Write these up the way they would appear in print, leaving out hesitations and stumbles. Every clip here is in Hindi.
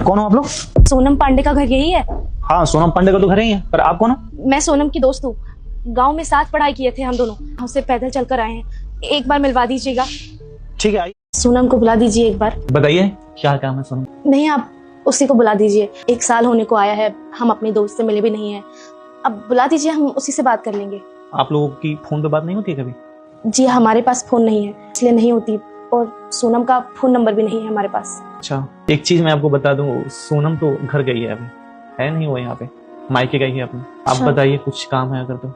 कौन हो आप लोग? सोनम पांडे का घर यही है? हाँ, सोनम पांडे का तो घर ही है, पर आप कौन हो? मैं सोनम की दोस्त हूँ। गांव में साथ पढ़ाई किए थे हम दोनों। हमसे पैदल चलकर आए हैं। एक बार मिलवा दीजिएगा। ठीक है, आइए। सोनम को बुला दीजिए एक बार। बताइए क्या काम है सोनम? नहीं, आप उसी को बुला दीजिए। 1 साल होने को आया है, हम अपने दोस्त से मिले भी नहीं है। अब बुला दीजिए, हम उसी से बात कर लेंगे। आप लोगों की फोन पे बात नहीं होती है कभी? जी, हमारे पास फोन नहीं है, इसलिए नहीं होती। और सोनम का फोन नंबर भी नहीं है हमारे पास। अच्छा, एक चीज मैं आपको बता दूं, सोनम तो घर गई है, अभी है नहीं वो यहाँ पे, मायके गई है अपने। आप अच्छा। बताइए कुछ काम है अगर तो?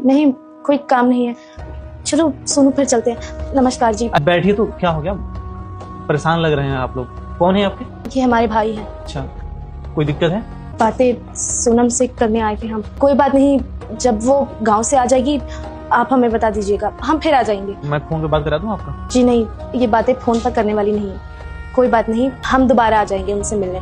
नहीं, कोई काम नहीं है। चलो सोनू, फिर चलते हैं। नमस्कार जी। अब बैठिए। तो क्या हो गया, परेशान लग रहे हैं आप लोग? कौन है आपके? ये हमारे भाई हैं। अच्छा, कोई दिक्कत है? बातें सोनम से करने आए थे हम। कोई बात नहीं, जब वो गांव से आ जाएगी आप हमें बता दीजिएगा, हम फिर आ जाएंगे। मैं फोन पे बात करा दूं आपका? जी नहीं, ये बातें फोन पर करने वाली नहीं है। कोई बात नहीं, हम दोबारा आ जाएंगे उनसे मिलने।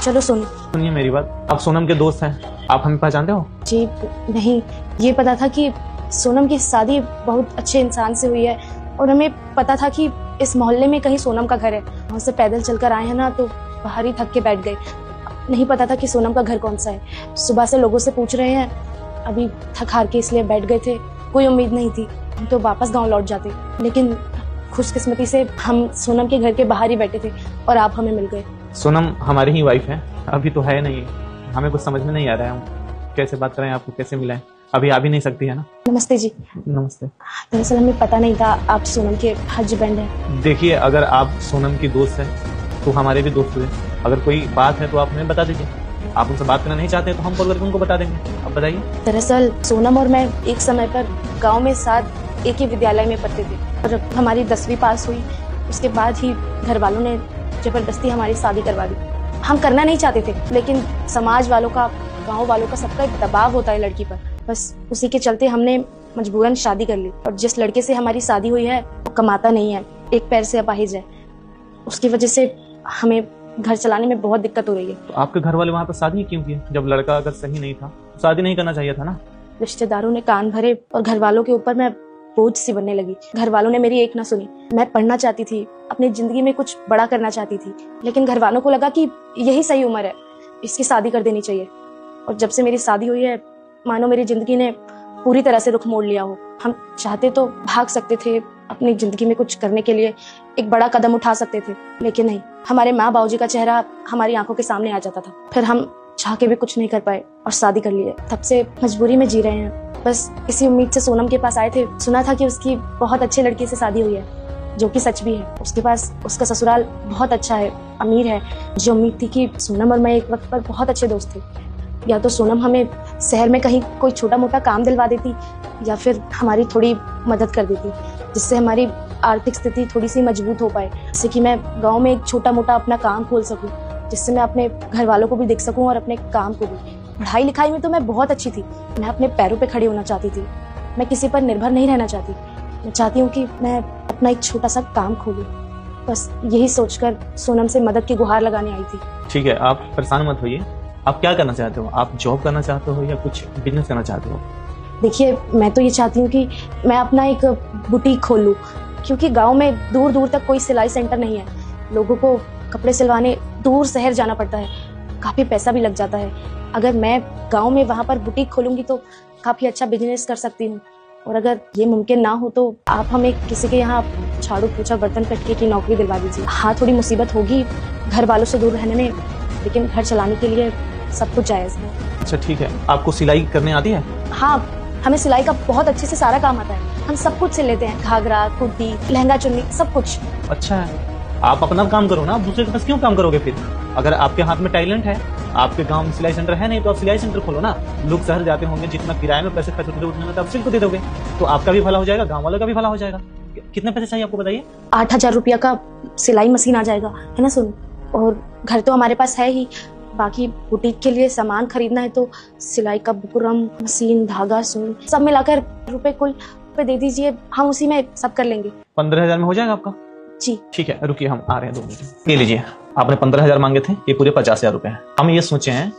चलो सोनू। सुनिए मेरी बात, आप सोनम के दोस्त हैं, आप हमें पहचानते हो? जी नहीं, ये पता था कि सोनम की शादी बहुत अच्छे इंसान से हुई है, और हमें पता था कि इस मोहल्ले में कहीं सोनम का घर है। वहाँ से पैदल चलकर आए हैं ना, तो बाहर ही थक के बैठ गए। नहीं पता था कि सोनम का घर कौन सा है। सुबह से लोगों से पूछ रहे हैं, अभी थक हार के इसलिए बैठ गए थे। कोई उम्मीद नहीं थी, हम तो वापस गांव लौट जाते। लेकिन खुशकिस्मती से हम सोनम के घर के बाहर ही बैठे थे और आप हमें मिल गए। सोनम हमारी ही वाइफ है, अभी तो है नहीं। हमें कुछ समझ में नहीं आ रहा है, हम कैसे बात करें, आपको कैसे मिलाएं। अभी आ भी नहीं सकती है ना? नमस्ते जी। नमस्ते। दरअसल हमें पता नहीं था आप सोनम के हस्बैंड हैं। देखिए, अगर आप सोनम की दोस्त हैं तो हमारे भी दोस्त हुए। अगर कोई बात है तो आप हमें बता दीजिए। आप उनसे बात करना नहीं चाहते तो हम कॉल करके उनको बता देंगे। आप बताइए। दरअसल सोनम और मैं एक समय पर गांव में साथ एक ही विद्यालय में पढ़ते थे, और हमारी 10वीं पास हुई। उसके बाद ही घर वालों ने जबरदस्ती हमारी शादी करवा दी। हम करना नहीं चाहते थे, लेकिन समाज वालों का, गांव वालों का, सबका एक दबाव होता है लड़की पर। बस उसी के चलते हमने मजबूरन शादी कर ली। और जिस लड़के से हमारी शादी हुई है वो कमाता नहीं है, एक पैर से अपाहिज है। उसकी वजह से हमें घर चलाने में बहुत दिक्कत हो रही है। तो आपके घर वाले वहाँ पर शादी क्यों की? जब लड़का अगर सही नहीं था तो शादी नहीं करना चाहिए था ना? रिश्तेदारों ने कान भरे और घर वालों के ऊपर मैं बोझ सी बनने लगी। घर वालों ने मेरी एक ना सुनी। मैं पढ़ना चाहती थी, अपनी जिंदगी में कुछ बड़ा करना चाहती थी, लेकिन घर वालों को लगा कि यही सही उम्र है, इसकी शादी कर देनी चाहिए। और जब से मेरी शादी हुई है, मानो मेरी जिंदगी ने पूरी तरह से रुख मोड़ लिया हो। हम चाहते तो भाग सकते थे, अपनी जिंदगी में कुछ करने के लिए एक बड़ा कदम उठा सकते थे, लेकिन नहीं। हमारे माँ बाबूजी का चेहरा हमारी आंखों के सामने आ जाता था। फिर हम चाह के भी कुछ नहीं कर पाए और शादी कर लिए। तब से मजबूरी में जी रहे हैं। बस इसी उम्मीद से सोनम के पास आए थे। सुना था कि उसकी बहुत अच्छे लड़के से शादी हुई है, जो कि सच भी है। उसके पास उसका ससुराल बहुत अच्छा है, अमीर है। मुझे उम्मीद थी कि सोनम और मैं एक वक्त पर बहुत अच्छे दोस्त थे। या तो सोनम हमें शहर में कहीं कोई छोटा मोटा काम दिलवा देती, या फिर हमारी थोड़ी मदद कर देती, जिससे हमारी आर्थिक स्थिति थोड़ी सी मजबूत हो पाए। जैसे कि मैं गांव में एक छोटा मोटा अपना काम खोल सकूं, जिससे मैं अपने घर वालों को भी देख सकूं और अपने काम को भी। पढ़ाई लिखाई में तो मैं बहुत अच्छी थी। मैं अपने पैरों पे खड़ी होना चाहती थी। मैं किसी पर निर्भर नहीं रहना चाहती। मैं चाहती हूँ कि मैं अपना एक छोटा सा काम खोलूं। बस यही सोचकर सोनम से मदद की गुहार लगाने आई थी। ठीक है, आप परेशान मत होइए। आप क्या करना चाहते हो? आप जॉब करना चाहते हो या कुछ बिजनेस करना चाहते हो? देखिए, मैं तो ये चाहती हूँ कि मैं अपना एक बुटीक खोल लूँ, क्योंकि गांव में दूर दूर तक कोई सिलाई सेंटर नहीं है। लोगों को कपड़े सिलवाने दूर शहर जाना पड़ता है, काफ़ी पैसा भी लग जाता है। अगर मैं गांव में वहाँ पर बुटीक खोलूँगी तो काफ़ी अच्छा बिजनेस कर सकती हूँ। और अगर ये मुमकिन ना हो तो आप हमें किसी के यहाँ झाड़ू पोछा बर्तन कटके की नौकरी दिलवा दीजिए। हाँ, थोड़ी मुसीबत होगी घर वालों से दूर रहने में, लेकिन घर चलाने के लिए सब कुछ जायज़ है। अच्छा ठीक है, आपको सिलाई करने आती है? हाँ, हमें सिलाई का बहुत अच्छे से सारा काम आता है। हम सब कुछ सिल लेते हैं, घाघरा, कुर्ती, लहंगा, चुन्नी, सब कुछ। अच्छा है, आप अपना काम करो ना, आप दूसरे के पास क्यों काम करोगे फिर? अगर आपके हाथ में टैलेंट है, आपके गांव में सिलाई सेंटर है नहीं तो आप सिलाई सेंटर खोलो ना। लोग शहर जाते होंगे, जितना किराए में पैसे खर्च होते उतने में तो आप सिल को दे दोगे, तो आपका भी भला हो जाएगा, गाँव वालों का भी भला हो जाएगा। कितने पैसे चाहिए आपको बताइए? 8,000 रुपया का सिलाई मशीन आ जाएगा, है ना सुन? और घर तो हमारे पास है ही, बाकी बुटीक के लिए सामान खरीदना है तो सिलाई का बुकरम, मशीन, धागा, सुई, सब मिलाकर रुपए कुल पे दे दीजिए, हम उसी में सब कर लेंगे। 15,000 में हो जाएगा आपका? जी ठीक है, रुकिए, हम आ रहे हैं 2 मिनट। ये लीजिए, आपने 15,000 मांगे थे, ये पूरे 50,000 रुपए हैं। हम ये सोचे हैं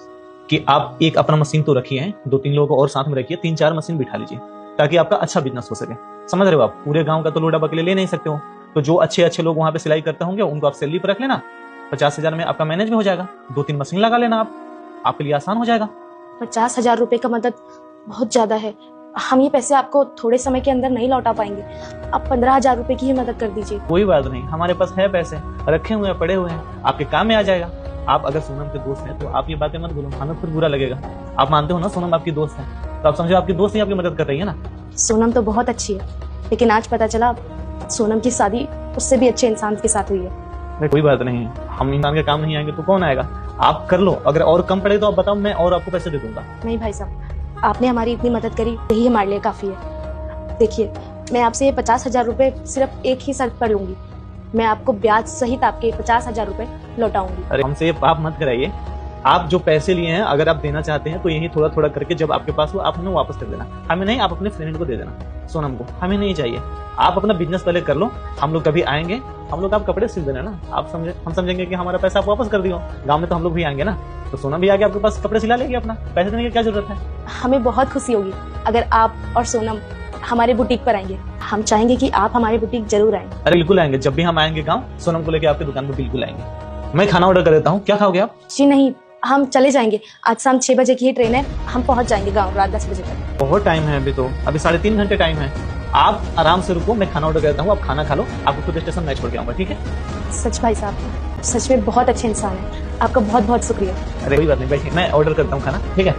कि आप एक अपना मशीन तो रखिए, 2-3 लोगों को और साथ में रखिए, 3-4 मशीन बिठा लीजिए, ताकि आपका अच्छा बिजनेस हो सके। समझ रहे हो? आप पूरे गाँव का तो लोड आप अकेले ले नहीं सकते हो, तो जो अच्छे अच्छे लोग वहाँ पे सिलाई करते होंगे उनको आप सैलरी पर रख लेना, 50,000 में आपका मैनेज भी हो जाएगा। 2-3 मशीन लगा लेना आप, आपके लिए आसान हो जाएगा। 50,000 रुपए का मदद बहुत ज्यादा है। हम ये पैसे आपको थोड़े समय के अंदर नहीं लौटा पाएंगे। आप 15,000 रुपए की ही मदद कर दीजिए। कोई बात नहीं, हमारे पास है पैसे, रखे हुए हैं, पड़े हुए हैं, आपके काम में आ जाएगा। आप अगर सोनम के दोस्त हैं तो आप ये बातें मत बोलो, हमें खुद बुरा लगेगा। आप मानते हो ना सोनम आपकी दोस्त है, तो आप समझो आपकी दोस्त ही आपकी मदद कर रही है ना। सोनम तो बहुत अच्छी है, लेकिन आज पता चला सोनम की शादी उससे भी अच्छे इंसान के साथ हुई है। अरे कोई बात नहीं, हम इंसान के काम नहीं आएंगे तो कौन आएगा। आप कर लो, अगर और कम पड़े तो आप बताओ, मैं और आपको पैसे दे दूंगा। नहीं भाई साहब, आपने हमारी इतनी मदद करी, यही हमारे लिए काफी है। देखिए, मैं आपसे ये 50,000 रुपए सिर्फ एक ही शर्त पर लूंगी, मैं आपको ब्याज सहित आपके 50,000 रुपए लौटाऊंगी। अरे हमसे ये पाप मत कराइए। आप जो पैसे लिए हैं अगर आप देना चाहते हैं तो यही थोड़ा थोड़ा करके जब आपके पास हो आप हमें वापस कर देना। हमें नहीं, आप अपने फ्रेंड को दे देना, सोनम को। हमें नहीं चाहिए, आप अपना बिजनेस पहले कर लो, हम लोग कभी आएंगे, हम लोग आप कपड़े सिल देना ना। आप समझे, हम समझेंगे कि हमारा पैसा आप वापस कर दियो। गाँव में तो हम लोग भी आएंगे ना, तो सोनम भी आगे आपके पास कपड़े सिला लेगी अपना, पैसे देने की क्या जरूरत है। हमें बहुत खुशी होगी अगर आप और सोनम हमारे बुटीक पर आएंगे। हम चाहेंगे कि आप हमारे बुटीक जरूर आएंगे। अरे बिल्कुल आएंगे, जब भी हम आएंगे गाँव, सोनम को लेकर आपकी दुकान पर बिल्कुल आएंगे। मैं खाना ऑर्डर कर देता हूँ, क्या खाओगे आप? जी नहीं, हम चले जाएंगे। आज शाम 6 बजे की ही ट्रेन है, हम पहुंच जाएंगे गाँव रात 10 बजे तक। बहुत टाइम है अभी तो, अभी 3.5 घंटे टाइम है। आप आराम से रुको, मैं खाना ऑर्डर करता हूँ, आप खाना खा लो, आपको खुद स्टेशन मैं छोड़ के आऊंगा, ठीक है? सच भाई साहब, सच में बहुत अच्छे इंसान है, आपका बहुत बहुत शुक्रिया। अरे कोई बात नहीं, बैठिए, मैं ऑर्डर करता हूँ खाना, ठीक है?